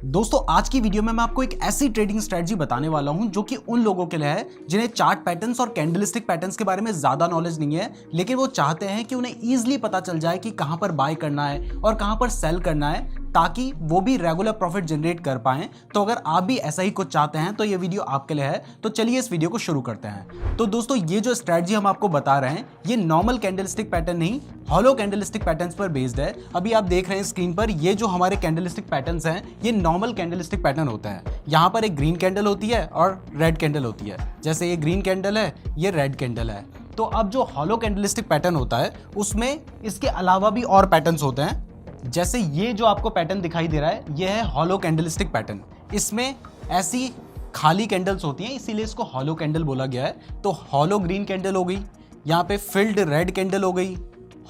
दोस्तों आज की वीडियो में मैं आपको एक ऐसी ट्रेडिंग स्ट्रेटजी बताने वाला हूं जो कि उन लोगों के लिए है जिन्हें चार्ट पैटर्न्स और कैंडलस्टिक पैटर्न्स के बारे में ज्यादा नॉलेज नहीं है, लेकिन वो चाहते हैं कि उन्हें इजीली पता चल जाए कि कहां पर बाय करना है और कहां पर सेल करना है ताकि वो भी रेगुलर प्रॉफिट जनरेट कर पाएं। तो अगर आप भी ऐसा ही कुछ चाहते हैं तो ये वीडियो आपके लिए है। तो चलिए इस वीडियो को शुरू करते हैं। तो दोस्तों ये जो स्ट्रेटजी हम आपको बता रहे हैं ये नॉर्मल कैंडलस्टिक पैटर्न नहीं, हॉलो कैंडलस्टिक पैटर्न्स पर बेस्ड है। अभी आप देख रहे हैं स्क्रीन पर ये जो हमारे कैंडलस्टिक पैटर्न्स हैं ये नॉर्मल कैंडलस्टिक पैटर्न होता है। यहाँ पर एक ग्रीन कैंडल होती है और रेड कैंडल होती है। जैसे ये ग्रीन कैंडल है, ये रेड कैंडल है। तो अब जो हॉलो कैंडलस्टिक पैटर्न होता है उसमें इसके अलावा भी और पैटर्न्स होते हैं। जैसे ये जो आपको पैटर्न दिखाई दे रहा है ये है हॉलो कैंडलस्टिक पैटर्न। इसमें ऐसी खाली कैंडल्स होती हैं इसीलिए इसको हॉलो कैंडल बोला गया है। तो हॉलो ग्रीन कैंडल हो गई, यहाँ पे फिल्ड रेड कैंडल हो गई,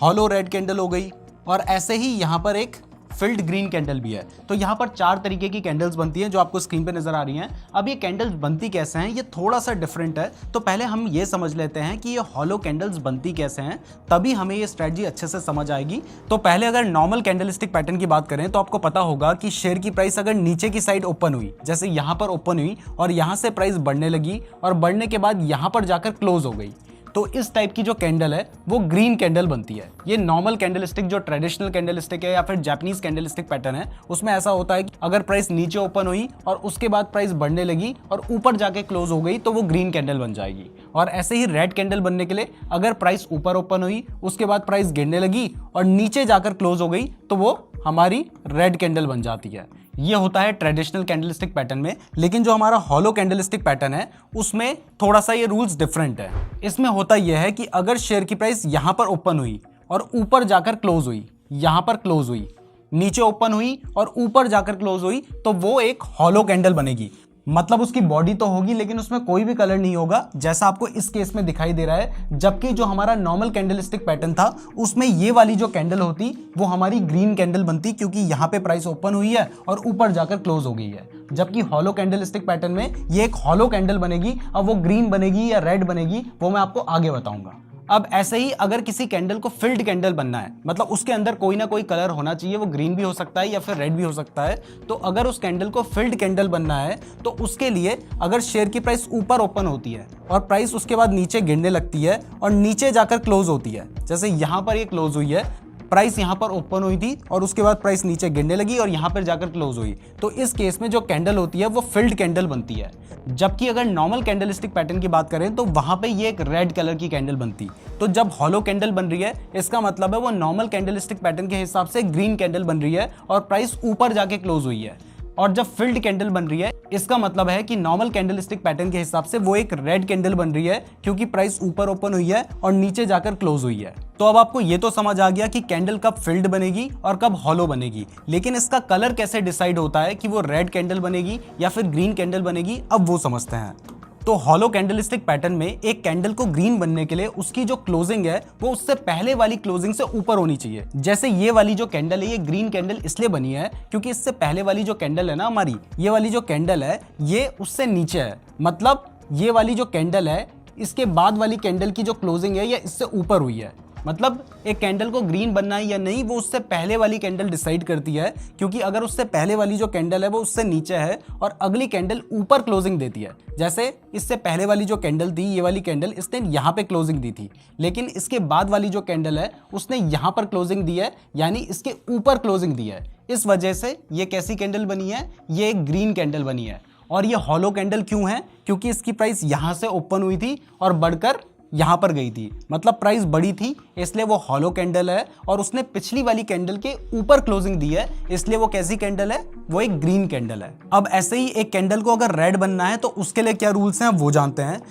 हॉलो रेड कैंडल हो गई, और ऐसे ही यहाँ पर एक फिल्ड ग्रीन कैंडल भी है। तो यहाँ पर 4 तरीके की कैंडल्स बनती हैं जो आपको स्क्रीन पे नजर आ रही हैं। अब ये कैंडल्स बनती कैसे हैं ये थोड़ा सा डिफरेंट है। तो पहले हम ये समझ लेते हैं कि ये हॉलो कैंडल्स बनती कैसे हैं, तभी हमें ये स्ट्रेटजी अच्छे से समझ आएगी। तो पहले अगर नॉर्मल कैंडलस्टिक पैटर्न की बात करें तो आपको पता होगा कि शेयर की प्राइस अगर नीचे की साइड ओपन हुई, जैसे यहाँ पर ओपन हुई और यहाँ से प्राइस बढ़ने लगी और बढ़ने के बाद यहाँ पर जाकर क्लोज हो गई, तो इस टाइप की जो कैंडल है वो ग्रीन कैंडल बनती है। ये नॉर्मल कैंडलस्टिक जो ट्रेडिशनल कैंडलस्टिक है या फिर जापानीज कैंडलस्टिक पैटर्न है उसमें ऐसा होता है कि अगर प्राइस नीचे ओपन हुई और उसके बाद प्राइस बढ़ने लगी और ऊपर जाके क्लोज हो गई तो वो ग्रीन कैंडल बन जाएगी। और ऐसे ही रेड कैंडल बनने के लिए अगर प्राइस ऊपर ओपन हुई उसके बाद प्राइस गिरने लगी और नीचे जाकर क्लोज हो गई तो वो हमारी रेड कैंडल बन जाती है। ये होता है ट्रेडिशनल कैंडलस्टिक पैटर्न में। लेकिन जो हमारा हॉलो कैंडलस्टिक पैटर्न है उसमें थोड़ा सा ये रूल्स डिफरेंट है। इसमें होता यह है कि अगर शेयर की प्राइस यहां पर ओपन हुई और ऊपर जाकर क्लोज हुई, यहां पर क्लोज हुई, नीचे ओपन हुई और ऊपर जाकर क्लोज हुई, तो वो एक हॉलो कैंडल बनेगी। मतलब उसकी बॉडी तो होगी लेकिन उसमें कोई भी कलर नहीं होगा, जैसा आपको इस केस में दिखाई दे रहा है। जबकि जो हमारा नॉर्मल कैंडलस्टिक पैटर्न था उसमें ये वाली जो कैंडल होती वो हमारी ग्रीन कैंडल बनती, क्योंकि यहाँ पे प्राइस ओपन हुई है और ऊपर जाकर क्लोज हो गई है। जबकि हॉलो कैंडलस्टिक पैटर्न में ये एक हॉलो कैंडल बनेगी। अब वो ग्रीन बनेगी या रेड बनेगी वो मैं आपको आगे बताऊंगा। अब ऐसे ही अगर किसी कैंडल को फिल्ड कैंडल बनना है, मतलब उसके अंदर कोई ना कोई कलर होना चाहिए, वो ग्रीन भी हो सकता है या फिर रेड भी हो सकता है। तो अगर उस कैंडल को फिल्ड कैंडल बनना है तो उसके लिए अगर शेयर की प्राइस ऊपर ओपन होती है और प्राइस उसके बाद नीचे गिरने लगती है और नीचे जाकर क्लोज होती है, जैसे यहाँ पर ये क्लोज हुई है, प्राइस यहाँ पर ओपन हुई थी और उसके बाद प्राइस नीचे गिरने लगी और यहाँ पर जाकर क्लोज हुई, तो इस केस में जो कैंडल होती है वो फिल्ड कैंडल बनती है। जबकि अगर नॉर्मल कैंडलस्टिक पैटर्न की बात करें तो वहां पे ये एक रेड कलर की कैंडल बनती। तो जब हॉलो कैंडल बन रही है इसका मतलब है वो नॉर्मल कैंडलस्टिक पैटर्न के हिसाब से ग्रीन कैंडल बन रही है और प्राइस ऊपर जाके क्लोज हुई है। और जब फिल्ड कैंडल बन रही है इसका मतलब है कि नॉर्मल कैंडलस्टिक पैटर्न के हिसाब से वो एक रेड कैंडल बन रही है, क्योंकि प्राइस ऊपर ओपन हुई है और नीचे जाकर क्लोज हुई है। तो अब आपको ये तो समझ आ गया कि कैंडल कब फिल्ड बनेगी और कब हॉलो बनेगी, लेकिन इसका कलर कैसे डिसाइड होता है कि वो रेड कैंडल बनेगी या फिर ग्रीन कैंडल बनेगी, अब वो समझते हैं। तो हॉलो कैंडलस्टिक पैटर्न में एक कैंडल को ग्रीन बनने के लिए उसकी जो क्लोजिंग है वो उससे पहले वाली क्लोजिंग से ऊपर होनी चाहिए। जैसे ये वाली जो कैंडल है ये ग्रीन कैंडल इसलिए बनी है क्योंकि इससे पहले वाली जो कैंडल है ना हमारी, ये वाली जो कैंडल है ये उससे नीचे है। मतलब ये वाली जो कैंडल है इसके बाद वाली कैंडल की जो क्लोजिंग है ये इससे ऊपर हुई है। मतलब एक कैंडल को ग्रीन बनना है या नहीं वो उससे पहले वाली कैंडल डिसाइड करती है, क्योंकि अगर उससे पहले वाली जो कैंडल है वो उससे नीचे है और अगली कैंडल ऊपर क्लोजिंग देती है। जैसे इससे पहले वाली जो कैंडल थी ये वाली कैंडल इसने यहाँ पे क्लोजिंग दी थी, लेकिन इसके बाद वाली जो कैंडल है उसने यहाँ पर क्लोजिंग दी है, यानी इसके ऊपर क्लोजिंग दी है। इस वजह से ये कैसी कैंडल बनी है, ये एक ग्रीन कैंडल बनी है। और ये हॉलो कैंडल क्यों है, क्योंकि इसकी प्राइस यहाँ से ओपन हुई थी और बढ़कर यहां पर गई थी, मतलब प्राइस बड़ी थी इसलिए वो हॉलो कैंडल है। और उसने पिछली वाली कैंडल के ऊपर क्लोजिंग दी है इसलिए वो कैसी कैंडल है, वो एक ग्रीन कैंडल है। अब ऐसे ही एक कैंडल को अगर रेड बनना है तो उसके लिए क्या रूल्स हैं वो जानते हैं।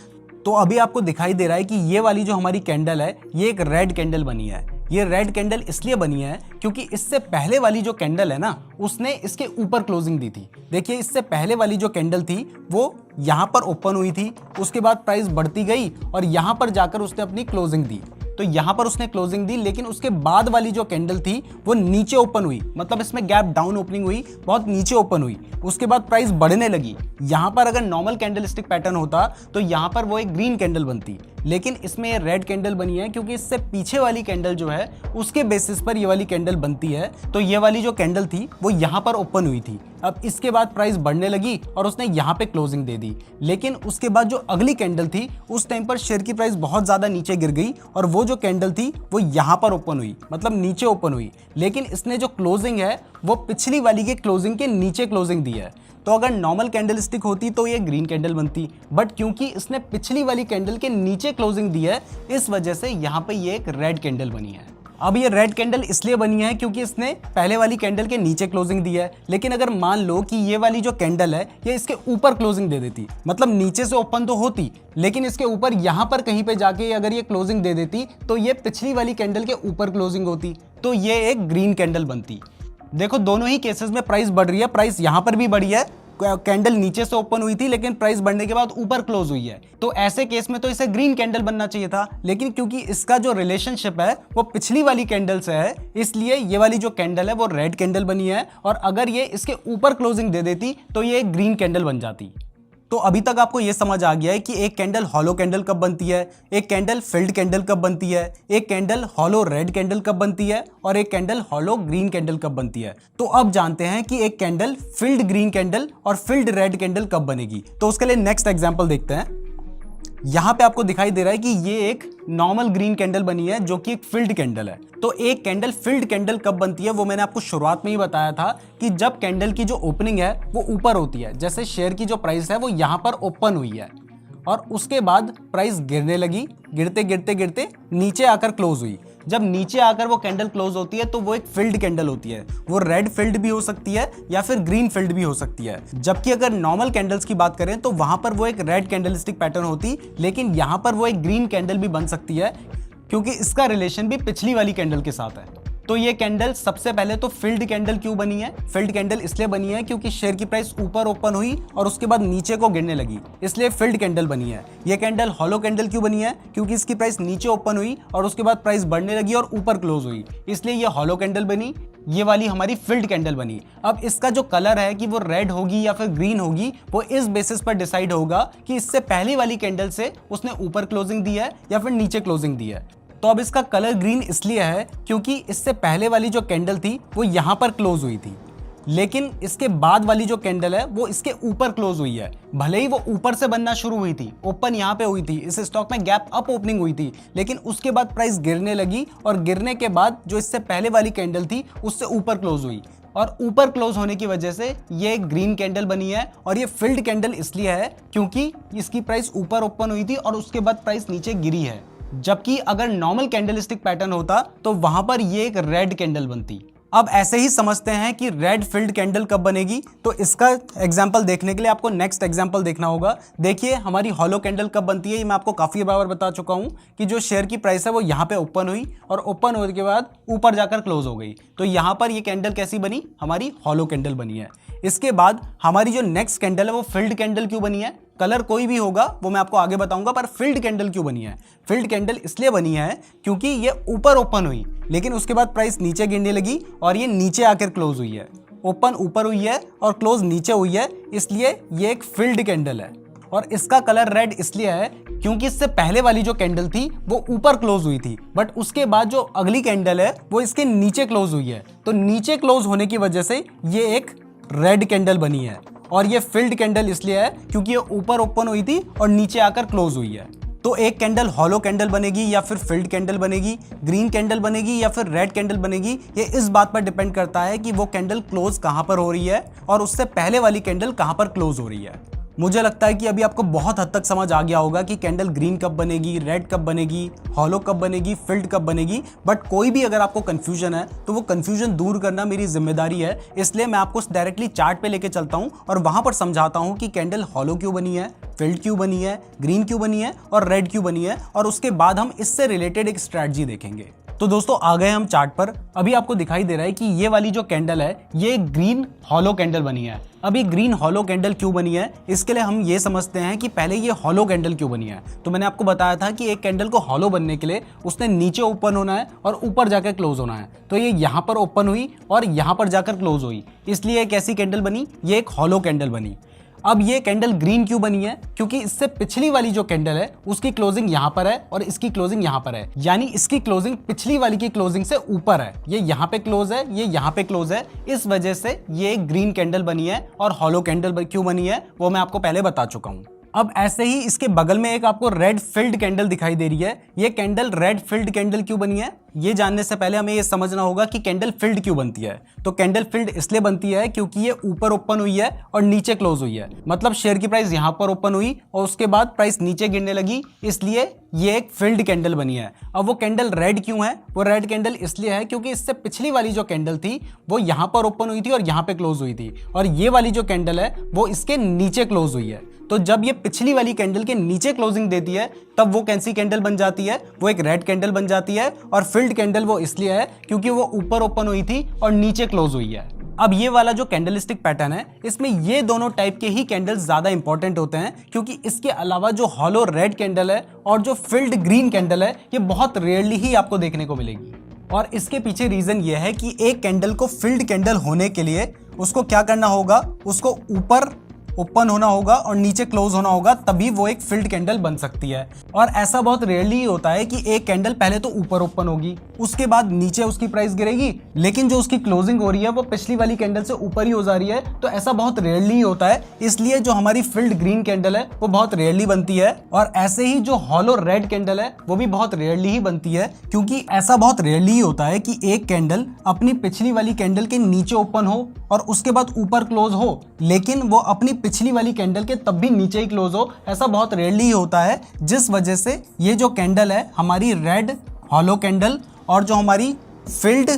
तो अभी आपको दिखाई दे रहा है कि ये वाली जो हमारी कैंडल है ये एक रेड कैंडल बनी है। ये रेड कैंडल इसलिए बनी है क्योंकि इससे पहले वाली जो कैंडल है ना उसने इसके ऊपर क्लोजिंग दी थी। देखिए इससे पहले वाली जो कैंडल थी वो यहाँ पर ओपन हुई थी, उसके बाद प्राइस बढ़ती गई और यहाँ पर जाकर उसने अपनी क्लोजिंग दी। तो यहाँ पर उसने क्लोजिंग दी, लेकिन उसके बाद वाली जो कैंडल थी वो नीचे ओपन हुई, मतलब इसमें गैप डाउन ओपनिंग हुई, बहुत नीचे ओपन हुई। उसके बाद प्राइस बढ़ने लगी। यहाँ पर अगर नॉर्मल कैंडलस्टिक पैटर्न होता तो यहाँ पर वो एक ग्रीन कैंडल बनती, लेकिन इसमें ये रेड कैंडल बनी है क्योंकि इससे पीछे वाली कैंडल जो है उसके बेसिस पर ये वाली कैंडल बनती है। तो ये वाली जो कैंडल थी वो यहाँ पर ओपन हुई थी। अब इसके बाद प्राइस बढ़ने लगी और उसने यहाँ पे क्लोजिंग दे दी, लेकिन उसके बाद जो अगली कैंडल थी उस टाइम पर शेयर की प्राइस बहुत ज़्यादा नीचे गिर गई और वो जो कैंडल थी वो यहाँ पर ओपन हुई, मतलब नीचे ओपन हुई। लेकिन इसने जो क्लोजिंग है वो पिछली वाली के क्लोजिंग के नीचे क्लोजिंग दी है। तो अगर नॉर्मल कैंडलस्टिक होती तो ये ग्रीन कैंडल बनती, बट क्योंकि इसने पिछली वाली कैंडल के नीचे क्लोजिंग दी है इस वजह से यहाँ पे ये एक रेड कैंडल बनी है। अब ये रेड कैंडल इसलिए बनी है क्योंकि इसने पहले वाली कैंडल के नीचे क्लोजिंग दी है। लेकिन अगर मान लो कि ये वाली जो कैंडल है ये इसके ऊपर क्लोजिंग दे देती, मतलब नीचे से ओपन तो होती लेकिन इसके ऊपर यहाँ पर कहीं पे जाके अगर ये क्लोजिंग दे देती तो ये पिछली वाली कैंडल के ऊपर क्लोजिंग होती, तो ये एक ग्रीन कैंडल बनती। देखो दोनों ही केसेस में प्राइस बढ़ रही है, प्राइस यहाँ पर भी बढ़ी है, कैंडल नीचे से ओपन हुई थी लेकिन प्राइस बढ़ने के बाद ऊपर क्लोज हुई है। तो ऐसे केस में तो इसे ग्रीन कैंडल बनना चाहिए था, लेकिन क्योंकि इसका जो रिलेशनशिप है वो पिछली वाली कैंडल से है इसलिए ये वाली जो कैंडल है वो रेड कैंडल बनी है। और अगर ये इसके ऊपर क्लोजिंग दे देती तो ये एक ग्रीन कैंडल बन जाती। तो अभी तक आपको ये समझ आ गया है कि एक कैंडल हॉलो कैंडल कब बनती है, एक कैंडल फिल्ड कैंडल कब बनती है, एक कैंडल हॉलो रेड कैंडल कब बनती है और एक कैंडल हॉलो ग्रीन कैंडल कब बनती है। तो अब जानते हैं कि एक कैंडल फिल्ड ग्रीन कैंडल और फिल्ड रेड कैंडल कब बनेगी। तो उसके लिए नेक्स्ट एग्जांपल देखते हैं। यहाँ पे आपको दिखाई दे रहा है कि ये एक नॉर्मल ग्रीन कैंडल बनी है जो कि एक फिल्ड कैंडल है। तो एक कैंडल फिल्ड कैंडल कब बनती है वो मैंने आपको शुरुआत में ही बताया था कि जब कैंडल की जो ओपनिंग है वो ऊपर होती है, जैसे शेयर की जो प्राइस है वो यहाँ पर ओपन हुई है और उसके बाद प्राइस गिरने लगी, गिरते गिरते गिरते नीचे आकर क्लोज हुई। जब नीचे आकर वो कैंडल क्लोज होती है तो वो एक फिल्ड कैंडल होती है। वो रेड फिल्ड भी हो सकती है या फिर ग्रीन फिल्ड भी हो सकती है। जबकि अगर नॉर्मल कैंडल्स की बात करें तो वहां पर वो एक रेड कैंडलस्टिक पैटर्न होती, लेकिन यहां पर वो एक ग्रीन कैंडल भी बन सकती है क्योंकि इसका रिलेशन भी पिछली वाली कैंडल के साथ है। तो ये कैंडल सबसे पहले तो फिल्ड कैंडल क्यों बनी है? फिल्ड कैंडल इसलिए बनी है क्योंकि शेयर की प्राइस ऊपर ओपन हुई और उसके बाद नीचे को गिरने लगी, इसलिए फिल्ड कैंडल बनी है। ये कैंडल हॉलो कैंडल क्यों बनी है? क्योंकि इसकी प्राइस नीचे ओपन हुई और उसके बाद प्राइस बढ़ने लगी और ऊपर क्लोज हुई, इसलिए ये हॉलो कैंडल बनी। ये वाली हमारी फिल्ड कैंडल बनी। अब इसका जो कलर है कि वो रेड होगी या फिर ग्रीन होगी वो इस बेसिस पर डिसाइड होगा कि इससे पहली वाली कैंडल से उसने ऊपर क्लोजिंग दी है या फिर नीचे क्लोजिंग दी है। तो अब इसका कलर ग्रीन इसलिए है क्योंकि इससे पहले वाली जो कैंडल थी वो यहाँ पर क्लोज हुई थी, लेकिन इसके बाद वाली जो कैंडल है वो इसके ऊपर क्लोज हुई है। भले ही वो ऊपर से बनना शुरू हुई थी, ओपन यहाँ पे हुई थी, इस स्टॉक में गैप अप ओपनिंग हुई थी, लेकिन उसके बाद प्राइस गिरने लगी और गिरने के बाद जो इससे पहले वाली कैंडल थी उससे ऊपर क्लोज हुई और ऊपर क्लोज होने की वजह से ये एक ग्रीन कैंडल बनी है। और ये फिल्ड कैंडल इसलिए है क्योंकि इसकी प्राइस ऊपर ओपन हुई थी और उसके बाद प्राइस नीचे गिरी है। जबकि अगर नॉर्मल कैंडलस्टिक पैटर्न होता तो वहां पर ये एक रेड कैंडल बनती। अब ऐसे ही समझते हैं कि रेड फिल्ड कैंडल कब बनेगी। तो इसका एग्जांपल देखने के लिए आपको नेक्स्ट एग्जांपल देखना होगा। देखिए हमारी हॉलो कैंडल कब बनती है, ये मैं आपको काफ़ी बार बता चुका हूँ कि जो शेयर की प्राइस है वो यहाँ पे ओपन हुई और ओपन होने के बाद ऊपर जाकर क्लोज हो गई। तो यहाँ पर ये कैंडल कैसी बनी? हमारी हॉलो कैंडल बनी है। इसके बाद हमारी जो नेक्स्ट कैंडल है वो फिल्ड कैंडल क्यों बनी है? कलर कोई भी होगा वो मैं आपको आगे बताऊंगा, पर फिल्ड कैंडल क्यों बनी है? फिल्ड कैंडल इसलिए बनी है क्योंकि ये ऊपर ओपन हुई लेकिन उसके बाद प्राइस नीचे गिरने लगी और ये नीचे आकर क्लोज हुई है। ओपन ऊपर हुई है और क्लोज नीचे हुई है, इसलिए ये एक फिल्ड कैंडल है। और इसका कलर रेड इसलिए है क्योंकि इससे पहले वाली जो कैंडल थी वो ऊपर क्लोज हुई थी, बट उसके बाद जो अगली कैंडल है वो इसके नीचे क्लोज हुई है। तो नीचे क्लोज होने की वजह से ये एक रेड कैंडल बनी है। और ये फिल्ड कैंडल इसलिए है क्योंकि ये ऊपर ओपन हुई थी और नीचे आकर क्लोज हुई है। तो एक कैंडल हॉलो कैंडल बनेगी या फिर फिल्ड कैंडल बनेगी, ग्रीन कैंडल बनेगी या फिर रेड कैंडल बनेगी, ये इस बात पर डिपेंड करता है कि वो कैंडल क्लोज कहां पर हो रही है और उससे पहले वाली कैंडल कहां पर क्लोज हो रही है। मुझे लगता है कि अभी आपको बहुत हद तक समझ आ गया होगा कि कैंडल ग्रीन कब बनेगी, रेड कब बनेगी, हॉलो कब बनेगी, फिल्ड कब बनेगी। बट कोई भी अगर आपको कंफ्यूजन है तो वो कंफ्यूजन दूर करना मेरी जिम्मेदारी है, इसलिए मैं आपको डायरेक्टली चार्ट पे लेके चलता हूँ और वहां पर समझाता हूँ कि कैंडल हॉलो क्यों बनी है, फिल्ड क्यों बनी है, ग्रीन क्यों बनी है और रेड क्यों बनी है, और उसके बाद हम इससे रिलेटेड एक स्ट्रैटेजी देखेंगे। तो दोस्तों आ गए हम चार्ट पर। अभी आपको दिखाई दे रहा है कि ये वाली जो कैंडल है ये ग्रीन हॉलो कैंडल बनी है। अब ये ग्रीन हॉलो कैंडल क्यों बनी है इसके लिए हम ये समझते हैं कि पहले ये हॉलो कैंडल क्यों बनी है। तो मैंने आपको बताया था कि एक कैंडल को हॉलो बनने के लिए उसने नीचे ओपन होना है और ऊपर जाकर क्लोज होना है। तो ये यहाँ पर ओपन हुई और यहाँ पर जाकर क्लोज हुई, इसलिए एक ऐसी कैंडल बनी, ये एक हॉलो कैंडल बनी। अब ये कैंडल ग्रीन क्यों बनी है? क्योंकि इससे पिछली वाली जो कैंडल है उसकी क्लोजिंग यहाँ पर है और इसकी क्लोजिंग यहाँ पर है, यानी इसकी क्लोजिंग पिछली वाली की क्लोजिंग से ऊपर है। ये यहाँ पे क्लोज है, ये यहाँ पे क्लोज है, इस वजह से ये ग्रीन कैंडल बनी है। और हॉलो कैंडल क्यों बनी है वो मैं आपको पहले बता चुका हूँ। अब ऐसे ही इसके बगल में एक आपको रेड फिल्ड कैंडल दिखाई दे रही है। ये कैंडल रेड फिल्ड कैंडल क्यों बनी है ये जानने से पहले हमें ये समझना होगा कि कैंडल फिल्ड क्यों बनती है। तो कैंडल फिल्ड इसलिए बनती है क्योंकि ये ऊपर ओपन हुई है और नीचे क्लोज हुई है, मतलब शेयर की प्राइस यहां पर ओपन हुई और उसके बाद प्राइस नीचे गिरने लगी, इसलिए ये एक फिल्ड कैंडल बनी है। अब वो कैंडल रेड क्यों है? वो रेड कैंडल इसलिए है क्योंकि इससे पिछली वाली जो कैंडल थी वो यहां पर ओपन हुई थी और यहां पे क्लोज हुई थी, और ये वाली जो कैंडल है वो इसके नीचे क्लोज हुई है। तो जब ये पिछली वाली कैंडल के नीचे क्लोजिंग देती है तब वो कैसी कैंडल बन जाती है? वो एक रेड कैंडल बन जाती है। और फिल्ड कैंडल वो इसलिए है क्योंकि वो ऊपर ओपन हुई थी और नीचे क्लोज हुई है। अब ये वाला जो कैंडलस्टिक पैटर्न है इसमें ये दोनों टाइप के ही कैंडल्स ज्यादा इंपॉर्टेंट होते हैं, क्योंकि इसके अलावा जो हॉलो रेड कैंडल है और जो फिल्ड ग्रीन कैंडल है ये बहुत रेयरली ही आपको देखने को मिलेगी। और इसके पीछे रीजन ये है कि एक कैंडल को फिल्ड कैंडल होने के लिए उसको क्या करना होगा, उसको ऊपर ओपन होना होगा और नीचे क्लोज होना होगा, तभी वो एक फिल्ड कैंडल बन सकती है। और ऐसा बहुत रेयरली होता है कि एक कैंडल पहले तो ऊपर ओपन होगी, उसके बाद नीचे उसकी प्राइस गिरेगी, लेकिन जो उसकी क्लोजिंग हो रही है वो पिछली वाली कैंडल से ऊपर ही हो जा रही है। तो ऐसा बहुत रेयरली होता है, इसलिए जो हमारी फिल्ड ग्रीन कैंडल है वो बहुत रेयरली बनती है। और ऐसे ही जो हॉलो रेड कैंडल है वो भी बहुत रेयरली ही बनती है, क्योंकि ऐसा बहुत रेयरली ही होता है कि एक कैंडल अपनी पिछली वाली कैंडल के नीचे ओपन हो और उसके बाद ऊपर क्लोज हो, लेकिन वो अपनी पिछली वाली कैंडल के तब भी नीचे ही क्लोज हो। ऐसा बहुत रेयरली ही होता है, जिस वजह से ये जो कैंडल है हमारी रेड हॉलो कैंडल और जो हमारी फिल्ड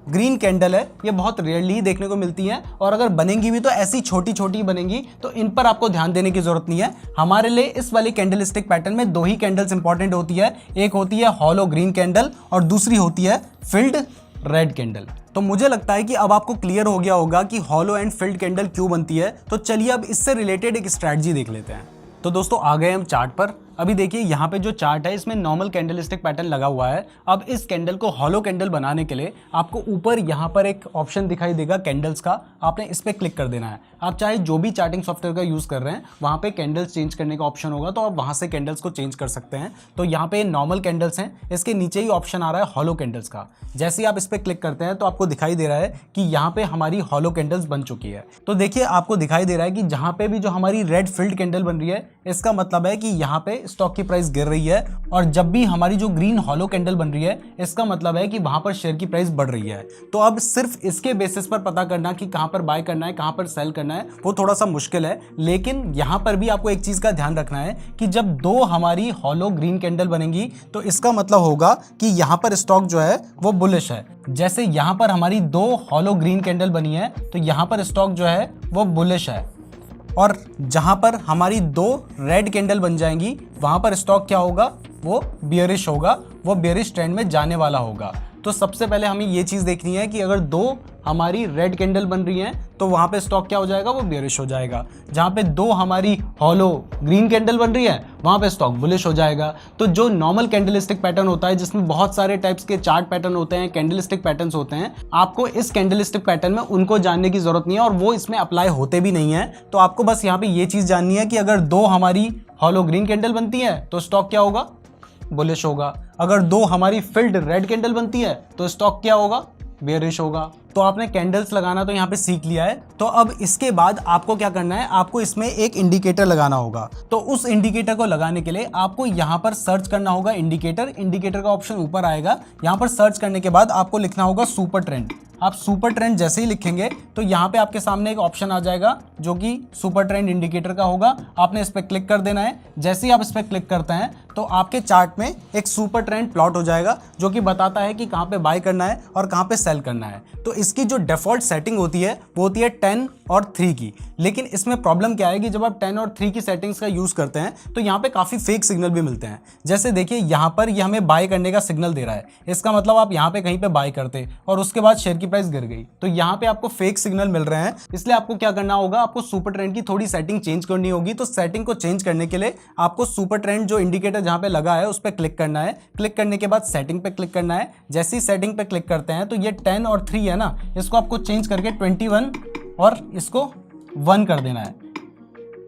ग्रीन कैंडल है ये बहुत रेयरली ही देखने को मिलती हैं। और अगर बनेंगी भी तो ऐसी छोटी छोटी बनेंगी, तो इन पर आपको ध्यान देने की जरूरत नहीं है। हमारे लिए इस वाली कैंडलस्टिक पैटर्न में दो ही कैंडल्स इंपॉर्टेंट होती है, एक होती है हॉलो ग्रीन कैंडल और दूसरी होती है फिल्ड रेड कैंडल। तो मुझे लगता है कि अब आपको क्लियर हो गया होगा कि हॉलो एंड फिल्ड कैंडल क्यों बनती है। तो चलिए अब इससे रिलेटेड एक स्ट्रैटेजी देख लेते हैं। तो दोस्तों आ गए हम चार्ट पर। अभी देखिए यहाँ पे जो चार्ट है इसमें नॉर्मल कैंडलस्टिक पैटर्न लगा हुआ है। अब इस कैंडल को हॉलो कैंडल बनाने के लिए आपको ऊपर यहाँ पर एक ऑप्शन दिखाई देगा कैंडल्स का, आपने इस पर क्लिक कर देना है। आप चाहे जो भी चार्टिंग सॉफ्टवेयर का यूज़ कर रहे हैं वहाँ पे कैंडल्स चेंज करने का ऑप्शन होगा, तो आप वहाँ से कैंडल्स को चेंज कर सकते हैं। तो यहाँ पे नॉर्मल कैंडल्स हैं, इसके नीचे ही ऑप्शन आ रहा है हॉलो कैंडल्स का। जैसे ही आप इस पर क्लिक करते हैं तो आपको दिखाई दे रहा है कि यहाँ पे हमारी हॉलो कैंडल्स बन चुकी है। तो देखिए आपको दिखाई दे रहा है कि जहाँ पे भी जो हमारी रेड फिल्ड कैंडल बन रही है इसका मतलब है कि यहाँ पे स्टॉक की प्राइस गिर रही है, और जब भी हमारी जो ग्रीन हॉलो कैंडल बन रही है इसका मतलब है कि वहां पर शेयर की प्राइस बढ़ रही है। तो अब सिर्फ इसके बेसिस पर पता करना कि कहां पर बाय करना है कहां पर सेल करना है वो थोड़ा सा मुश्किल है, लेकिन यहां पर भी आपको एक चीज का ध्यान रखना है कि जब दो हमारी हॉलो ग्रीन कैंडल बनेंगी तो इसका मतलब होगा कि यहां पर स्टॉक जो है वो बुलिश है। जैसे यहां पर हमारी दो हॉलो ग्रीन कैंडल बनी है तो यहां पर स्टॉक जो है वो बुलिश है, और जहां पर हमारी दो रेड कैंडल बन जाएंगी वहां पर स्टॉक क्या होगा, वो बियरिश होगा, वो बियरिश ट्रेंड में जाने वाला होगा। तो सबसे पहले हमें ये चीज़ देखनी है कि अगर दो हमारी रेड कैंडल बन रही हैं तो वहाँ पे स्टॉक क्या हो जाएगा, वो बियरिश हो जाएगा। जहाँ पे दो हमारी हॉलो ग्रीन कैंडल बन रही है वहाँ पे स्टॉक बुलिश हो जाएगा। तो जो नॉर्मल कैंडलस्टिक पैटर्न होता है जिसमें बहुत सारे टाइप्स के चार्ट पैटर्न होते हैं, कैंडलस्टिक पैटर्न्स होते हैं, आपको इस कैंडलस्टिक पैटर्न में उनको जानने की जरूरत नहीं है और वो इसमें अप्लाई होते भी नहीं है। तो आपको बस यहाँ पे ये चीज़ जाननी है कि अगर दो हमारी हॉलो ग्रीन कैंडल बनती है तो स्टॉक क्या होगा, बुलिश होगा। अगर दो हमारी फिल्ड रेड कैंडल बनती है तो स्टॉक क्या होगा, बेयरिश होगा। तो आपने कैंडल्स लगाना तो यहाँ पे सीख लिया है। तो अब इसके बाद आपको क्या करना है, आपको इसमें एक इंडिकेटर लगाना होगा। तो उस इंडिकेटर को लगाने के लिए आपको यहाँ पर सर्च करना होगा इंडिकेटर का ऑप्शन ऊपर आएगा। यहाँ पर सर्च करने के बाद आपको लिखना होगा सुपर ट्रेंड। आप सुपर ट्रेंड जैसे ही लिखेंगे तो यहाँ पे आपके सामने एक ऑप्शन आ जाएगा जो कि सुपर ट्रेंड इंडिकेटर का होगा। आपने इस पर क्लिक कर देना है। जैसे ही आप इस पर क्लिक करते हैं तो आपके चार्ट में एक सुपर ट्रेंड प्लॉट हो जाएगा जो कि बताता है कि कहाँ पे बाय करना है और कहाँ पे सेल करना है। तो इसकी जो डिफॉल्ट सेटिंग होती है वो होती है 10 और 3 की। लेकिन इसमें प्रॉब्लम क्या है कि जब आप 10 और 3 की सेटिंग्स का यूज़ करते हैं तो यहाँ पे काफ़ी फेक सिग्नल भी मिलते हैं। जैसे देखिए यहाँ पर ये हमें बाय करने का सिग्नल दे रहा है, इसका मतलब आप यहाँ पे कहीं पे बाय करते और उसके बाद शेयर की प्राइस गिर गई, तो यहाँ पे आपको फेक सिग्नल मिल रहे हैं। इसलिए आपको क्या करना होगा, आपको सुपर ट्रेंड की थोड़ी सेटिंग चेंज करनी होगी। तो सेटिंग को चेंज करने के लिए आपको सुपर ट्रेंड जो इंडिकेटर जहाँ पे लगा है उस पर क्लिक करना है। क्लिक करने के बाद सेटिंग पे क्लिक करना है। जैसे ही सेटिंग पे क्लिक करते हैं तो ये 10 और 3 है ना, इसको आपको चेंज करके 21 और इसको 1 कर देना है।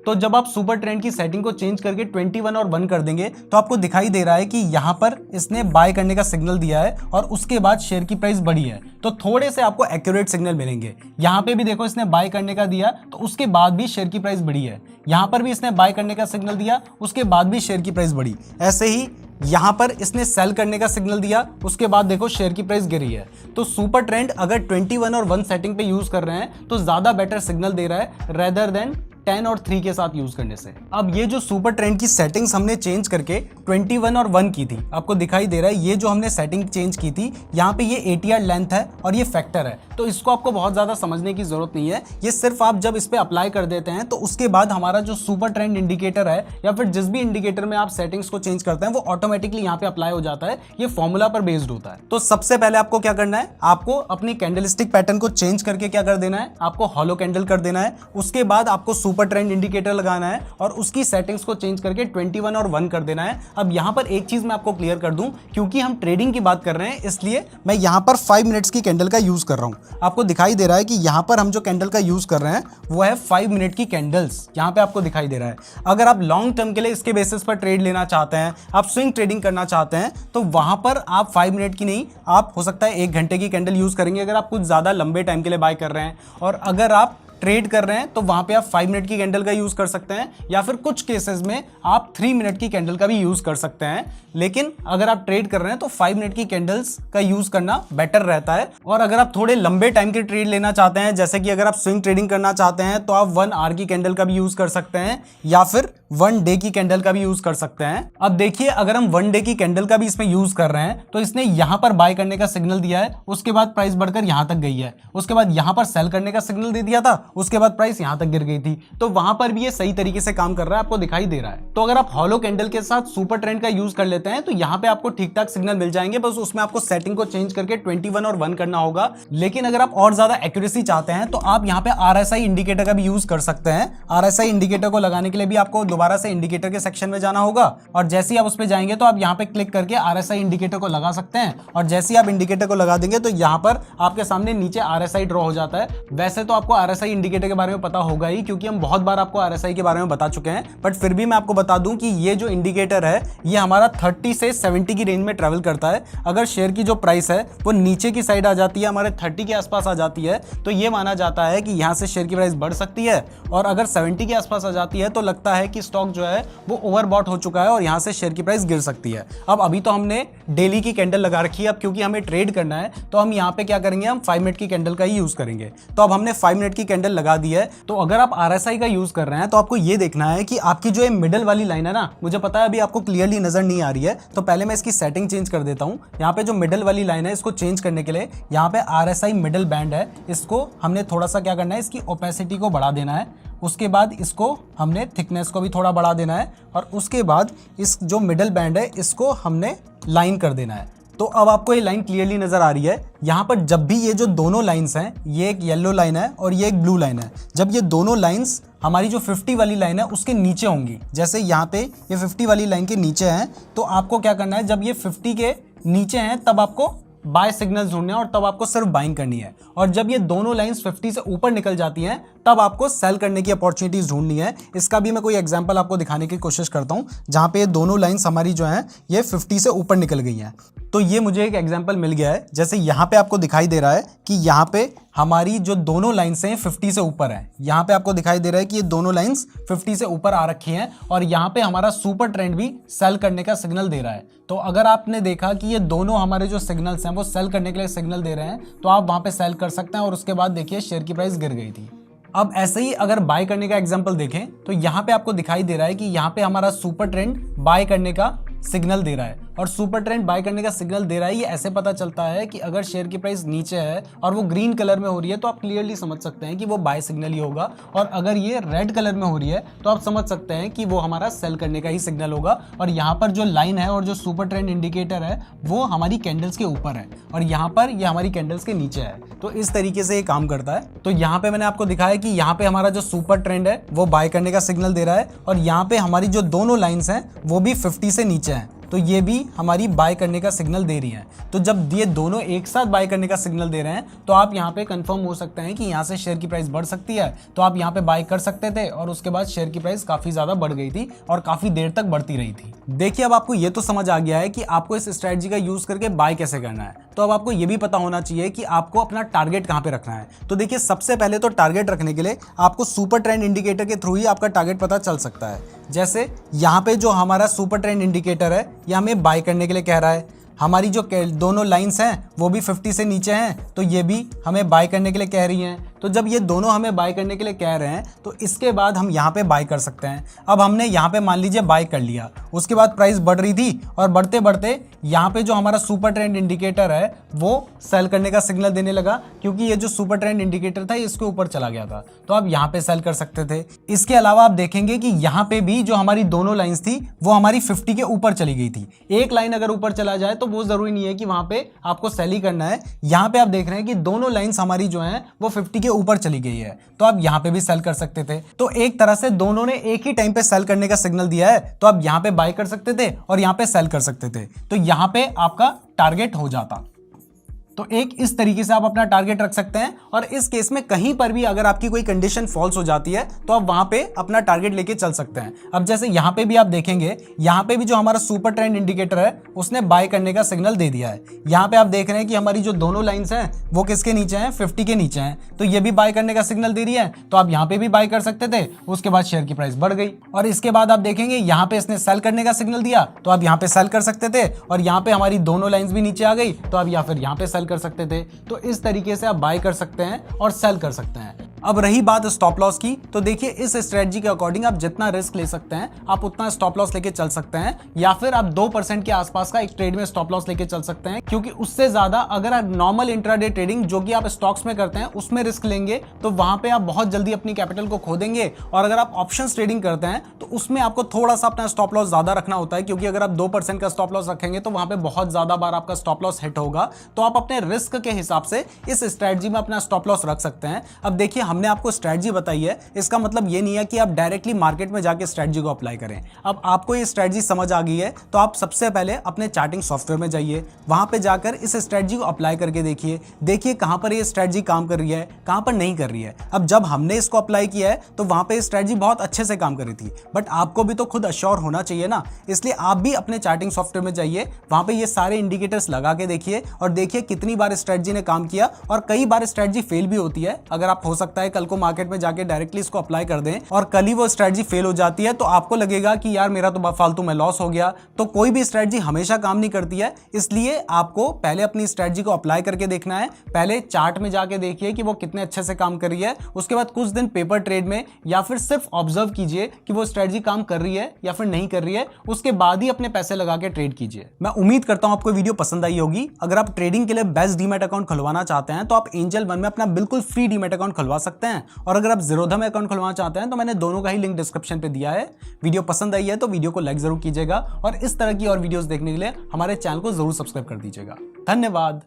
तो जब आप सुपर ट्रेंड की सेटिंग को चेंज करके 21 और 1 कर देंगे तो आपको दिखाई दे रहा है कि यहाँ पर इसने बाय करने का सिग्नल दिया है और उसके बाद शेयर की प्राइस बढ़ी है। तो थोड़े से आपको एक्यूरेट सिग्नल मिलेंगे। यहाँ पे भी देखो इसने बाय करने का दिया तो उसके बाद भी शेयर की प्राइस बढ़ी है। यहाँ पर भी इसने बाय करने का सिग्नल दिया, उसके बाद भी शेयर की प्राइस बढ़ी। ऐसे ही यहाँ पर इसने सेल करने का सिग्नल दिया, उसके बाद देखो शेयर की प्राइस गिरी है। तो सुपर ट्रेंड अगर 21 और 1 सेटिंग पे यूज कर रहे हैं तो ज्यादा बेटर सिग्नल दे रहा है रेदर देन 10 और 3 के साथ यूज करने से। अब ये जो सुपर ट्रेंड की सेटिंग्स हमने चेंज करके 21 और 1 की थी, आपको दिखाई दे रहा है ये जो हमने सेटिंग चेंज की थी, यहाँ पे ये ATR लेंथ है और ये फैक्टर है। तो इसको आपको बहुत ज्यादा समझने की जरूरत नहीं है, ये सिर्फ आप जब इस पे अप्लाई कर देते हैं तो उसके बाद हमारा जो सुपर ट्रेंड इंडिकेटर है या फिर जिस भी इंडिकेटर में आप सेटिंग्स को चेंज करते हैं वो ऑटोमेटिकली यहाँ पे अप्लाई हो जाता है। ये फॉर्मूला पर बेस्ड होता है। तो सबसे पहले आपको क्या करना है, आपको अपनी कैंडलस्टिक पैटर्न को चेंज करके क्या कर देना है, आपको हॉलो कैंडल कर देना है। उसके बाद आपको सुपर ट्रेंड इंडिकेटर लगाना है और उसकी सेटिंग्स को चेंज करके 21 और 1 कर देना है। अब यहां पर एक चीज मैं आपको क्लियर कर दूं, क्योंकि हम ट्रेडिंग की बात कर रहे हैं इसलिए मैं यहां पर 5 मिनट्स की कैंडल का यूज कर रहा हूं। आपको दिखाई दे रहा है कि यहां पर हम जो कैंडल का यूज कर रहे हैं वो है 5 मिनट की कैंडल्स, यहां पे आपको दिखाई दे रहा है। अगर आप लॉन्ग टर्म के लिए इसके बेसिस पर ट्रेड लेना चाहते हैं, आप स्विंग ट्रेडिंग करना चाहते हैं, तो वहां पर आप 5 मिनट की नहीं, आप हो सकता है 1 घंटे की कैंडल यूज करेंगे अगर आप कुछ ज्यादा लंबे टाइम के लिए बाय कर रहे हैं। और अगर आप ट्रेड कर रहे हैं तो वहां पे आप 5 मिनट की कैंडल का यूज कर सकते हैं, या फिर कुछ केसेस में आप 3 मिनट की कैंडल का भी यूज कर सकते हैं। लेकिन अगर आप ट्रेड कर रहे हैं तो 5 मिनट की कैंडल्स का यूज करना बेटर रहता है। और अगर आप थोड़े लंबे टाइम के ट्रेड लेना चाहते हैं, जैसे कि अगर आप स्विंग ट्रेडिंग करना चाहते हैं, तो आप 1 आवर की कैंडल का भी यूज कर सकते हैं या फिर 1 डे की कैंडल का भी यूज कर सकते हैं। अब देखिए, अगर हम 1 डे की कैंडल का भी इसमें यूज कर रहे हैं तो इसने यहां पर बाय करने का सिग्नल दिया है, उसके बाद प्राइस बढ़कर यहां तक गई है, उसके बाद यहां पर सेल करने का सिग्नल दे दिया था, उसके बाद प्राइस यहां तक गिर गई थी। तो वहां पर भी ये सही तरीके से काम कर रहा है, आपको दिखाई दे रहा है। तो अगर आप हॉलो कैंडल के साथ सुपर ट्रेंड का यूज कर लेते हैं तो यहां पे आपको ठीक ठाक सिग्नल मिल जाएंगे, बस उसमें आपको सेटिंग को चेंज करके 21 और 1 करना होगा। लेकिन अगर आप और ज्यादा एक्यूरेसी चाहते हैं तो आप यहां पे RSI इंडिकेटर का भी यूज कर सकते हैं। RSI इंडिकेटर को लगाने के लिए भी आपको दोबारा से इंडिकेटर के सेक्शन में जाना होगा, और जैसे ही आप उस पर जाएंगे तो आप यहाँ पे क्लिक करके RSI इंडिकेटर को लगा सकते हैं। और जैसे ही आप इंडिकेटर को लगा देंगे तो यहाँ पर आपके सामने नीचे RSI ड्रॉ हो जाता है। वैसे तो आपको RSI इंडिकेटर के बारे में पता होगा ही, क्योंकि हम बहुत बार आपको RSI के बारे में बता चुके हैं, बट फिर भी मैं आपको बता दूं कि ये जो इंडिकेटर है ये हमारा 30 से 70 की रेंज में ट्रेवल करता है। अगर शेयर की जो प्राइस है वो नीचे की साइड आ जाती है, हमारे 30 के आसपास आ जाती है, तो ये माना जाता है कि यहाँ से शेयर की प्राइस बढ़ सकती है। और अगर 70 के आसपास आ जाती है तो लगता है कि स्टॉक जो है वो ओवरबॉट हो चुका है और यहाँ से शेयर की प्राइस गिर सकती है। अब अभी तो हमने डेली की कैंडल लगा रखी है, अब क्योंकि हमें ट्रेड करना है तो हम यहाँ पे क्या करेंगे, हम 5 मिनट की कैंडल का ही यूज करेंगे। तो अब हमने 5 मिनट की कैंडल लगा दी है। तो अगर आप RSI का यूज कर रहे हैं तो आपको ये देखना है कि आपकी जो ये मिडल वाली लाइन है ना, मुझे पता है अभी आपको क्लियरली नजर नहीं आ रही है, तो पहले मैं इसकी सेटिंग चेंज कर देता हूँ। यहाँ पे जो मिडल वाली लाइन है इसको चेंज करने के लिए यहाँ पे RSI मिडल बैंड है, इसको हमने थोड़ा सा क्या करना है, इसकी ओपेसिटी को बढ़ा देना है। उसके बाद इसको हमने थिकनेस को भी थोड़ा बढ़ा देना है, और उसके बाद इस जो मिडल बैंड है इसको हमने लाइन कर देना है। तो अब आपको ये लाइन क्लियरली नजर आ रही है। यहाँ पर जब भी ये जो दोनों लाइंस हैं, ये एक येलो लाइन है और ये एक ब्लू लाइन है, जब ये दोनों लाइंस हमारी जो 50 वाली लाइन है उसके नीचे होंगी, जैसे यहाँ पे ये 50 वाली लाइन के नीचे हैं, तो आपको क्या करना है, जब ये 50 के नीचे हैं तब आपको बाय सिग्नल ढूंढने हैं और तब आपको सिर्फ बाइंग करनी है। और जब ये दोनों लाइंस 50 से ऊपर निकल जाती हैं तब आपको सेल करने की अपॉर्चुनिटीज ढूंढनी है। इसका भी मैं कोई एग्जांपल आपको दिखाने की कोशिश करता हूं, जहां पे ये दोनों लाइंस हमारी जो हैं ये 50 से ऊपर निकल गई हैं। तो ये मुझे एक एग्जांपल मिल गया है, जैसे यहाँ पे आपको दिखाई दे रहा है कि यहाँ पे हमारी जो दोनों लाइंस हैं 50 से ऊपर है। यहाँ पे आपको दिखाई दे रहा है कि ये दोनों लाइंस 50 से ऊपर आ रखी हैं, और यहाँ पे हमारा सुपर ट्रेंड भी सेल करने का सिग्नल दे रहा है। तो अगर आपने देखा कि ये दोनों हमारे जो सिग्नल्स हैं वो सेल करने के लिए सिग्नल दे रहे हैं, तो आप वहाँ पे सेल कर सकते हैं, और उसके बाद देखिए शेयर की प्राइस गिर गई थी। अब ऐसे ही अगर बाय करने का एग्जांपल देखें तो यहाँ पे आपको दिखाई दे रहा है कि यहाँ पे हमारा सुपर ट्रेंड बाय करने का सिग्नल दे रहा है, और सुपर ट्रेंड बाय करने का सिग्नल दे रहा है। ये ऐसे पता चलता है कि अगर शेयर की प्राइस नीचे है और वो ग्रीन कलर में हो रही है तो आप क्लियरली समझ सकते हैं कि वो बाय सिग्नल ही होगा, और अगर ये रेड कलर में हो रही है तो आप समझ सकते हैं कि वो हमारा सेल करने का ही सिग्नल होगा। और यहाँ पर जो लाइन है और जो सुपर ट्रेंड इंडिकेटर है वो हमारी कैंडल्स के ऊपर है, और यहाँ पर ये हमारी कैंडल्स के नीचे है। तो इस तरीके से ये काम करता है। तो यहाँ पे मैंने आपको दिखाया कि यहाँ पे हमारा जो सुपर ट्रेंड है वो बाय करने का सिग्नल दे रहा है, और यहाँ पे हमारी जो दोनों लाइन्स हैं वो भी 50 से नीचे हैं। तो ये भी हमारी बाय करने का सिग्नल दे रही है। तो जब ये दोनों एक साथ बाय करने का सिग्नल दे रहे हैं तो आप यहाँ पे कंफर्म हो सकते हैं कि यहाँ से शेयर की प्राइस बढ़ सकती है, तो आप यहाँ पे बाय कर सकते थे और उसके बाद शेयर की प्राइस काफी ज्यादा बढ़ गई थी और काफी देर तक बढ़ती रही थी। देखिए अब आपको ये तो समझ आ गया है कि आपको इस स्ट्रेटजी का यूज करके बाय कैसे करना है। तो अब आपको ये भी पता होना चाहिए कि आपको अपना टारगेट कहाँ पे रखना है। तो देखिए सबसे पहले तो टारगेट रखने के लिए आपको सुपर ट्रेंड इंडिकेटर के थ्रू ही आपका टारगेट पता चल सकता है। जैसे यहाँ पे जो हमारा सुपर ट्रेंड इंडिकेटर है ये हमें बाय करने के लिए कह रहा है। हमारी जो दोनों लाइंस हैं वो भी 50 से नीचे हैं, तो ये भी हमें बाय करने के लिए कह रही हैं। तो जब ये दोनों हमें बाय करने के लिए कह रहे हैं तो इसके बाद हम यहाँ पे बाय कर सकते हैं। अब हमने यहाँ पे मान लीजिए बाय कर लिया, उसके बाद प्राइस बढ़ रही थी और बढ़ते बढ़ते यहाँ पे जो हमारा सुपर ट्रेंड इंडिकेटर है वो सेल करने का सिग्नल देने लगा, क्योंकि ये जो सुपर ट्रेंड इंडिकेटर था इसके ऊपर चला गया था, तो आप यहाँ पे सेल कर सकते थे। इसके अलावा आप देखेंगे कि यहाँ पे भी जो हमारी दोनों लाइंस थी वो हमारी 50 के ऊपर चली गई थी। एक लाइन अगर ऊपर चला जाए तो वो जरूरी नहीं है कि वहां पे आपको सेल ही करना है। यहाँ पे आप देख रहे हैं कि दोनों लाइंस हमारी जो हैं वो 50 के ऊपर चली गई है, तो आप यहाँ पे भी सेल कर सकते थे। तो एक तरह से दोनों ने एक ही टाइम पे सेल करने का सिग्नल दिया है, तो आप यहाँ पे बाय कर सकते थे और यहाँ पे सेल कर सकते थे। तो यहाँ पे आपका टारगेट हो जाता। तो एक इस तरीके से आप अपना टारगेट रख सकते हैं और इस केस में कहीं पर भी अगर आपकी कोई कंडीशन फॉल्स हो जाती है तो आप वहां पे अपना टारगेट लेके चल सकते हैं। अब जैसे यहाँ पे भी आप देखेंगे, यहाँ पे भी जो हमारा सुपर ट्रेंड इंडिकेटर है उसने बाय करने का सिग्नल दे दिया है। यहाँ पे आप देख रहे हैं कि हमारी जो दोनों लाइंस हैं वो किसके नीचे हैं, 50 के नीचे हैं, तो ये भी बाय करने का सिग्नल दे रही है, तो आप यहाँ पे भी बाय कर सकते थे। उसके बाद शेयर की प्राइस बढ़ गई और इसके बाद आप देखेंगे यहाँ पे इसने सेल करने का सिग्नल दिया, तो आप यहाँ पे सेल कर सकते थे और यहाँ पे हमारी दोनों लाइंस भी नीचे आ गई, तो आप या फिर यहाँ पे सेल कर सकते थे। तो इस तरीके से आप बाय कर सकते हैं और सेल कर सकते हैं। अब रही बात स्टॉप लॉस की, तो देखिए इस स्ट्रेटजी के अकॉर्डिंग आप जितना रिस्क ले सकते हैं आप उतना स्टॉप लॉस लेके चल सकते हैं, या फिर आप 2% के आसपास का एक ट्रेड में स्टॉप लॉस लेके चल सकते हैं, क्योंकि उससे ज्यादा अगर आप नॉर्मल इंट्राडे ट्रेडिंग जो कि आप स्टॉक्स में करते हैं उसमें रिस्क लेंगे तो वहां पे आप बहुत जल्दी अपनी कैपिटल को खो देंगे। और अगर आप ऑप्शंस ट्रेडिंग करते हैं तो उसमें आपको थोड़ा सा अपना स्टॉप लॉस ज्यादा रखना होता है, क्योंकि अगर आप 2% का स्टॉप लॉस रखेंगे तो वहां पे बहुत ज्यादा बार आपका स्टॉप लॉस हिट होगा। तो आप अपने रिस्क के हिसाब से इस स्ट्रेटजी में अपना स्टॉप लॉस रख सकते हैं। अब देखिए हमने आपको स्ट्रेटजी बताई है, इसका मतलब ये नहीं है कि आप डायरेक्टली मार्केट में जाके स्ट्रेटजी को अप्लाई करें। अब आपको ये स्ट्रेटजी समझ आ गई है तो आप सबसे पहले अपने चार्टिंग सॉफ्टवेयर में जाइए, वहां पे जाकर इस स्ट्रेटजी को अप्लाई करके देखिए कहां पर ये स्ट्रेटजी काम कर रही है, कहां पर नहीं कर रही है। अब जब हमने इसको अप्लाई किया है तो वहां पे स्ट्रेटजी बहुत अच्छे से काम कर रही थी, बट आपको भी तो खुद अश्योर होना चाहिए ना, इसलिए आप भी अपने चार्टिंग सॉफ्टवेयर में जाइए, वहां पे ये सारे इंडिकेटर्स लगा के देखिए और देखिए कितनी बार स्ट्रेटजी ने काम किया। और कई बार स्ट्रेटजी फेल भी होती है। अगर आप हो सकता है कल को मार्केट में जाके डायरेक्टली इसको अप्लाई कर दें और कल ही वो स्ट्रेटजी फेल हो जाती है तो आपको लगेगा कि यार मेरा तो फालतू में लॉस हो गया। तो कोई भी स्ट्रेटजी हमेशा काम नहीं करती है, इसलिए आपको पहले अपनी स्ट्रेटजी को अप्लाई करके देखना है। पहले चार्ट में जाके देखिए कि वो कितने अच्छे से काम कर रही है, उसके बाद कुछ दिन पेपर ट्रेड में या फिर सिर्फ ऑब्जर्व कीजिए कि वो स्ट्रेटजी काम कर रही है या फिर नहीं कर रही है, उसके बाद ही अपने पैसे लगा के ट्रेड कीजिए। मैं उम्मीद करता हूं आपको वीडियो पसंद आई होगी। अगर आप ट्रेडिंग के लिए बेस्ट डीमैट अकाउंट खुलवाना चाहते हैं तो आप एंजल वन में अपना बिल्कुल फ्री डीमैट अकाउंट खुलवा सकते हैं, और अगर आप ज़ीरोधा में अकाउंट खुलवाना चाहते हैं तो मैंने दोनों का ही लिंक डिस्क्रिप्शन पे दिया है। वीडियो पसंद आई है तो वीडियो को लाइक जरूर कीजिएगा और इस तरह की और वीडियोस देखने के लिए हमारे चैनल को जरूर सब्सक्राइब कर दीजिएगा। धन्यवाद।